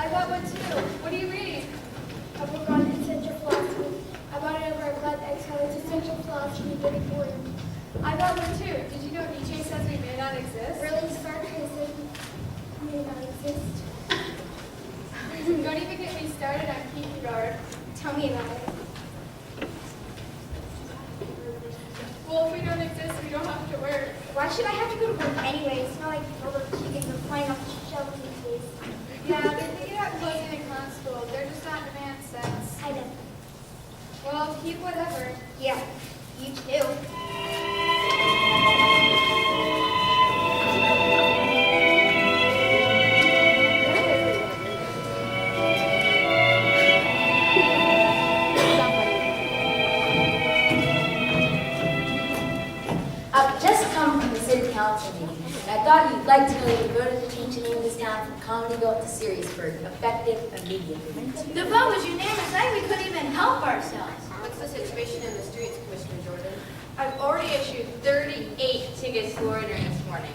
got one too. What are you reading? A book on essential philosophy. I bought it over at Glad Exhale. It's essential philosophy, getting poem. I got one too. Did you know Nietzsche says we may not exist? Really sarcasm may not exist. Don't even get me started on Kierkegaard. Tell me about it. Well, if we don't exist, we don't have to work. Why should I have to go to work anyway? It's not like all the chickens are flying off the shelves these days. Yeah, they think about closing the clown school. They're just not demand sets. I know. Well, keep whatever. Yeah, you too. I've just come from the city council meeting, and I thought you'd like to know they voted to change the name of this town from Comedyville to Seriesburg, effective immediately. The vote was unanimous. I think we couldn't even help ourselves. What's the situation in the streets, Commissioner Jordan? I've already issued 38 tickets to loitering this morning.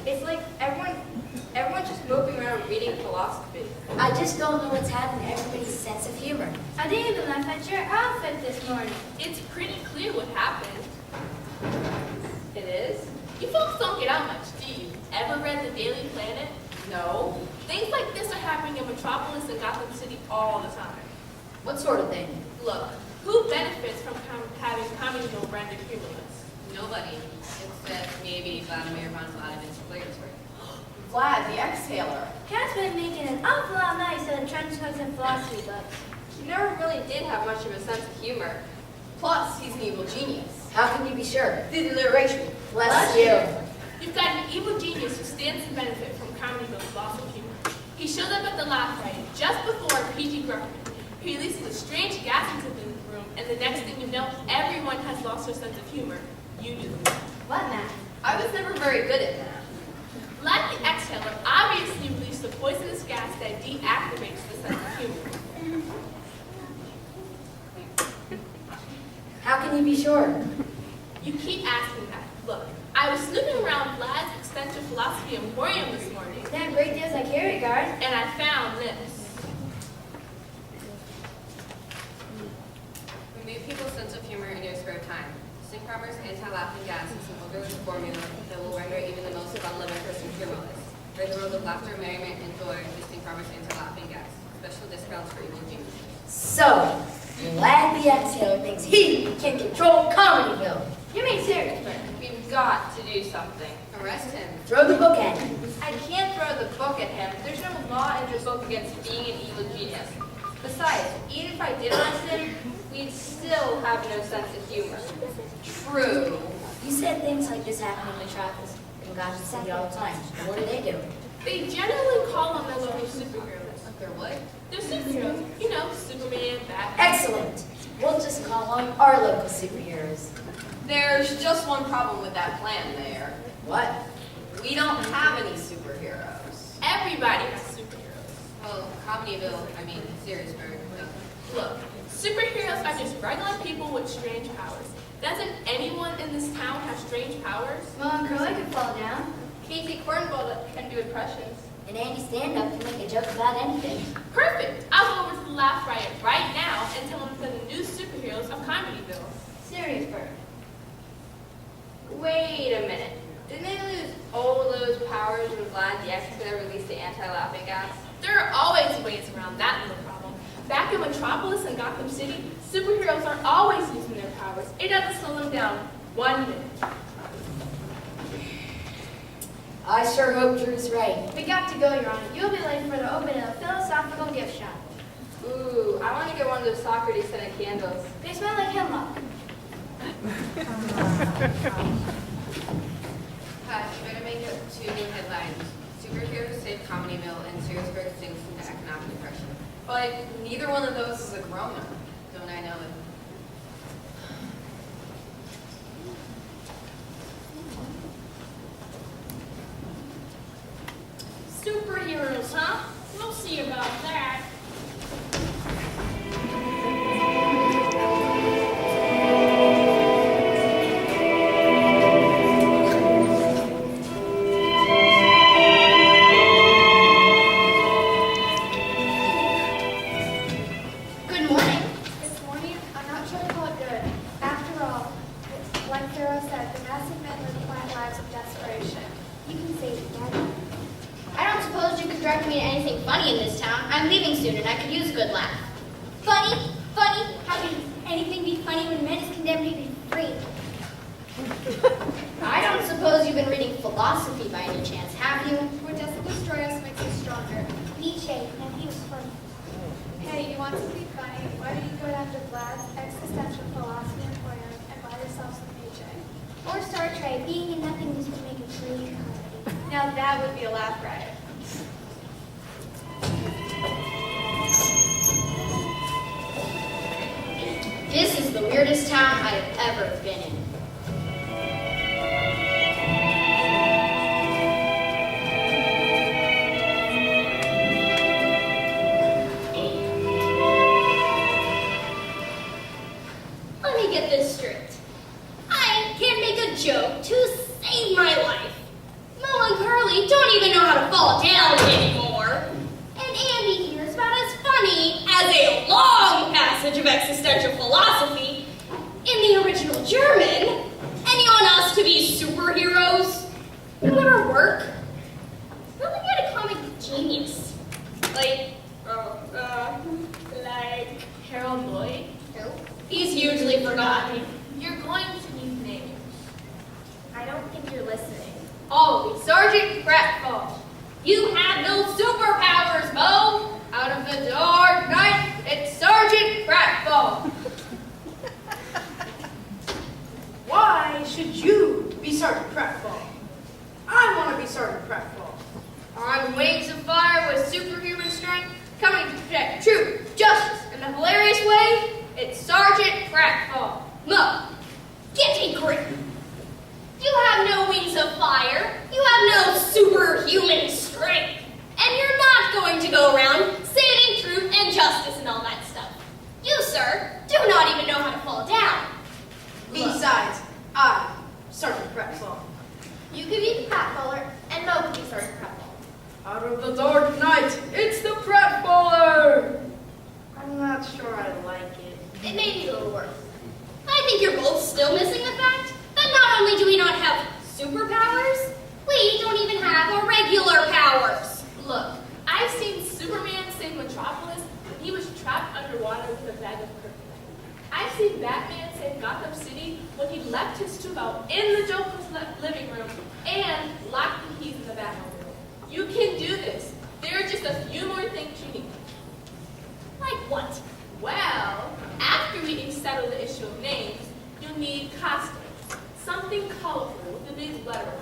It's like everyone's just moping around reading philosophy. I just don't know what's happening to everybody's sense of humor. I didn't even laugh at your outfit this morning. It's pretty clear what happened. It is? You folks don't get out much, do you? Ever read the Daily Planet? No. Things like this are happening in Metropolis and Gotham City all the time. What sort of thing? Look, who benefits from having Comedyville rendered humorless? Nobody. Except maybe Vladimir von Vlad and Flaresburg. Vlad, the exhaler. Cat's been making an awful lot nicer than trench coats and philosophy books. He never really did have much of a sense of humor. Plus, he's an evil genius. How can you be sure? The alliteration. Bless you. You've got an evil genius who stands to benefit from Comedyville's loss of humor. He showed up at the laugh riot just before P.G. Gruffin. He releases a strange gas into the room, and the next thing you know, everyone has lost their sense of humor. You do. What math? I was never very good at that. Like the exhaler, obviously released a poisonous gas that deactivates the sense of humor. How can you be sure? You keep asking that. Look, I was snooping around Vlad's Extensive Philosophy Emporium this morning, They have great deals like Kierkegaard. and I found this. Remove people's sense of humor in your spare time. Distinct Robert's anti-laughing gas is an odorless formula that will render even the most fun-loving person humorless. Rid the world of laughter, merriment, and joy. Distinct Robert's anti-laughing gas. Special discounts for evil geniuses. So, Vlad the Exhaler thinks he can control Comedyville. You mean Seriesburg? We've got to do something. Arrest him. Throw the book at him. I can't throw the book at him. There's no law in this book against being an evil genius. Besides, even if I did arrest him, we'd still have no sense of humor. True. You said things like this happen in Metropolis and Gotham City all the time. What do? They generally call them their local superheroes. They're what? They're superheroes. You know, Superman, Batman. Excellent. We'll just call them our local superheroes. There's just one problem with that plan there. What? We don't have any superheroes. Everybody has superheroes. Well, Comedyville, Seriesburg. Look, superheroes are just regular people with strange powers. Doesn't anyone in this town have strange powers? Well, Curly could fall down. Casey Cornwall can do impressions. And Andy Stand-Up can make a joke about anything. Perfect. I'll go over to the Laugh Riot right now and tell them they're the new superheroes of Comedyville. Seriesburg. Wait a minute. Didn't they lose all those powers when Vlad the Exhaler released the anti-laughing gas? There are always ways around that little problem. Back in Metropolis and Gotham City, superheroes are always using their powers. It doesn't slow them down 1 minute. I sure hope Drew's right. We got to go, Your Honor. You'll be late for the opening of the philosophical gift shop. Ooh, I want to get one of those Socrates scented candles. They smell like hemlock. Pat, you better make up 2 new headlines. Superheroes save Comedyville and Seriesburg sinks into economic depression. But neither one of those is a grown-up. Don't I know it? Superheroes, huh? We'll see about that. in this town. I'm leaving soon and I could use a good laugh. Funny? Funny? How can anything be funny when men is condemned to be free? I don't suppose you've been reading philosophy by any chance, have you? What doesn't destroy us makes us stronger. Nietzsche, and he was funny. Hey, you want to be funny? Why don't you go down to Vlad's Existential Philosophy Emporium and buy yourself some Nietzsche? Or Star Trek, being in nothingness would make a great comedy. Now that would be a laugh riot. This is the weirdest town I have ever been in. Let me get this straight. I can't make a joke to save my life. Mo and Curly don't even know how to fall down anymore. And Andy here is about as funny as a long passage of existential philosophy in the original German. And you want us to be superheroes? It will never work. We'll get a comic genius. Like Harold Lloyd, no, he's hugely forgotten. you're going to need names. I don't think you're listening. Oh, Sergeant Pratfall. You have no superpowers, Mo! Out of the dark night, it's Sergeant Pratfall. Why should you be Sergeant Pratfall? I want to be Sergeant Pratfall. On wings of fire with superhuman strength, coming to protect truth, justice, and the hilarious way, it's Sergeant Pratfall. Mo, get a grip. You have no wings of fire. You have no superhuman strength. And you're not going to go around saving truth and justice and all that stuff. You, sir, do not even know how to fall down. Besides, I'm Sergeant Pratfall. You could be the Pratfaller, and Mo could be Sergeant Pratfall. Out of the dark night, it's the Pratfaller! I'm not sure I like it. It may be a little worse. I think you're both still missing the fact that not only do we not have superpowers, we don't even have irregular powers. Look, I've seen Superman save Metropolis when he was trapped underwater with a bag of kryptonite. I've seen Batman save Gotham City when he left his tube out in the Joker's living room and locked the keys in the Batmobile. You can do this. There are just a few more things you need. Like what? Well, after we settle the issue of names, you'll need costumes. Something colorful with a big letter.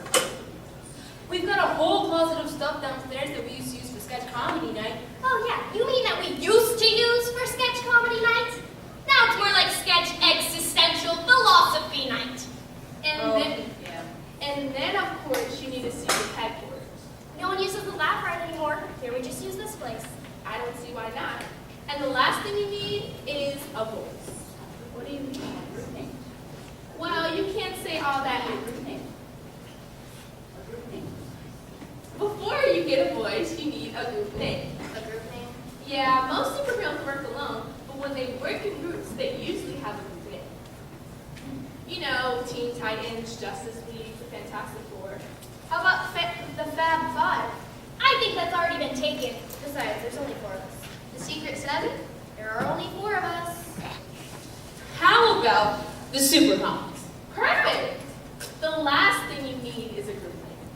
We've got a whole closet of stuff downstairs that we used to use for sketch comedy night. Oh yeah, you mean that we used to use for sketch comedy night? Now it's more like sketch existential philosophy night. And then of course you need to see the headquarters. No one uses the laugh right anymore. Here we just use this place. I don't see why not. And the last thing you need is a voice. What do you mean? A group name? Well, you can't say all that in a group name. A group name? Before you get a voice, you need a group name. A group name? Yeah, most superheroes work alone, but when they work in groups, they usually have a group name. You know, Teen Titans, Justice League, the Fantastic Four. How about the Fab Five? I think that's already been taken. Besides, there's only 4 of us. The Secret 7? There are only 4 of us. How about the Supercomics? Perfect! The last thing you need is a group name.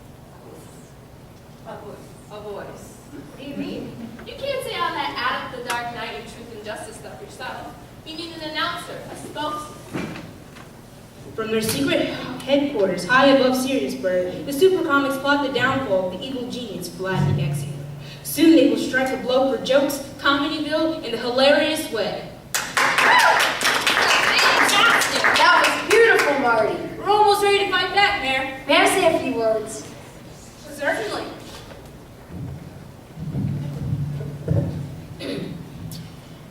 A voice. What do you mean? You can't say all that Out of the Dark Knight and Truth and Justice stuff yourself. You need an announcer, a spokesman. From their secret headquarters high above Siriusburg, the Supercomics plot the downfall of the evil genius Vlad the X-Hero. Soon they will strike a blow for jokes, comedyville, in the hilarious way. Fantastic! That was beautiful, Marty. We're almost ready to fight back, Mayor. May I say a few words? Certainly.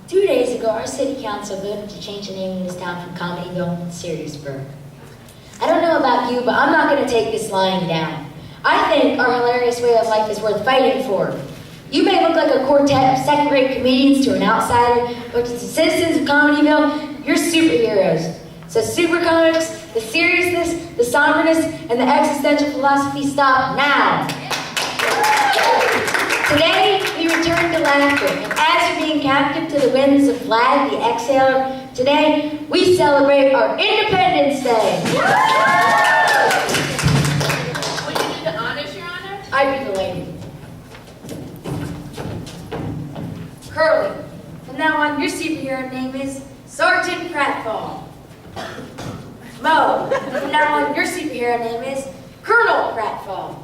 2 days ago, our city council voted to change the name of this town from Comedyville to Siriusburg. I don't know about you, but I'm not going to take this lying down. I think our hilarious way of life is worth fighting for. You may look like a quartet of second-rate comedians to an outsider, but to the citizens of Comedyville, you're superheroes. So Supercomics, the seriousness, the somberness, and the existential philosophy stop now. Today, we return to laughter. And as you're being captive to the winds of Vlad the Exhaler, today we celebrate our Independence Day. Would you do the honors, Your Honor? I'd be the lady. Curly, from now on your superhero name is Sergeant Pratfall. Mo, from now on your superhero name is Colonel Pratfall.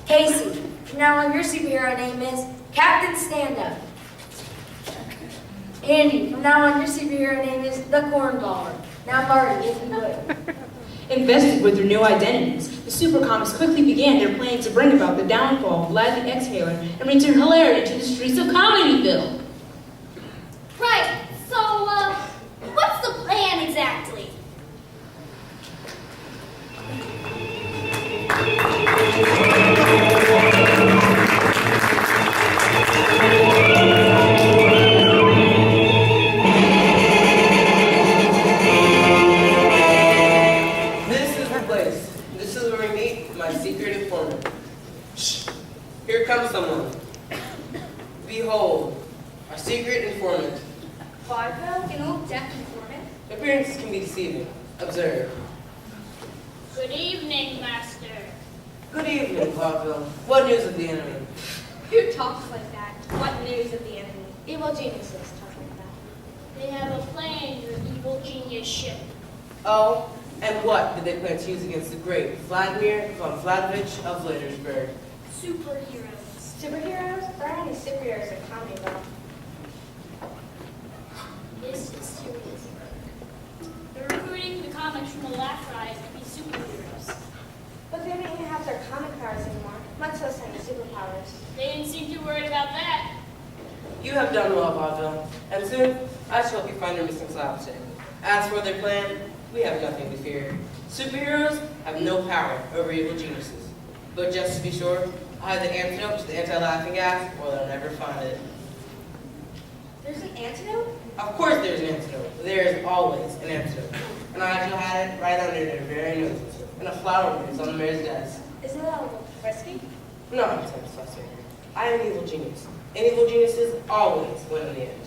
Casey, from now on your superhero name is Captain Stand-Up. Andy, from now on your superhero name is the Cornballer. Now Marty, if you would. Invested with their new identities, the Supercomics quickly began their plan to bring about the downfall of Vlad the Exhaler and return hilarity to the streets of Comedyville. Right, so, what's the plan exactly? This is the place. This is where we meet my secret informant. Shh. Here comes someone. Behold, our secret informant. Vaudeville, an old deaf informant. Appearances can be deceiving. Observe. Good evening, Master. Good evening, Vaudeville. What news of the enemy? Who talks like that? What news of the enemy? Evil geniuses talking about. They have a plan, your evil genius ship. Oh, and what did they plan to use against the great Vladimir von Vladovich of Vladersburg? Superheroes. Superheroes? There aren't any superheroes in Comedyville. This is serious work. They're recruiting the comics from the Laugh Rise to be superheroes. But they don't even have their comic powers anymore, much less any superpowers. They didn't seem too worried about that. You have done well, Vaudeville, and soon I shall help you find your missing slapstick. As for their plan, we have nothing to fear. Superheroes have no power over evil geniuses. But just to be sure, I have the antidote to the anti-laughing gas, or they'll never find it. There's an antidote? Of course there's an antidote. There is always an antidote. And I actually had it right under their very noses, in a flower vase on the mayor's desk. Isn't that a little risky? No, I'm suspect. I am an evil genius. And evil geniuses always win in the end.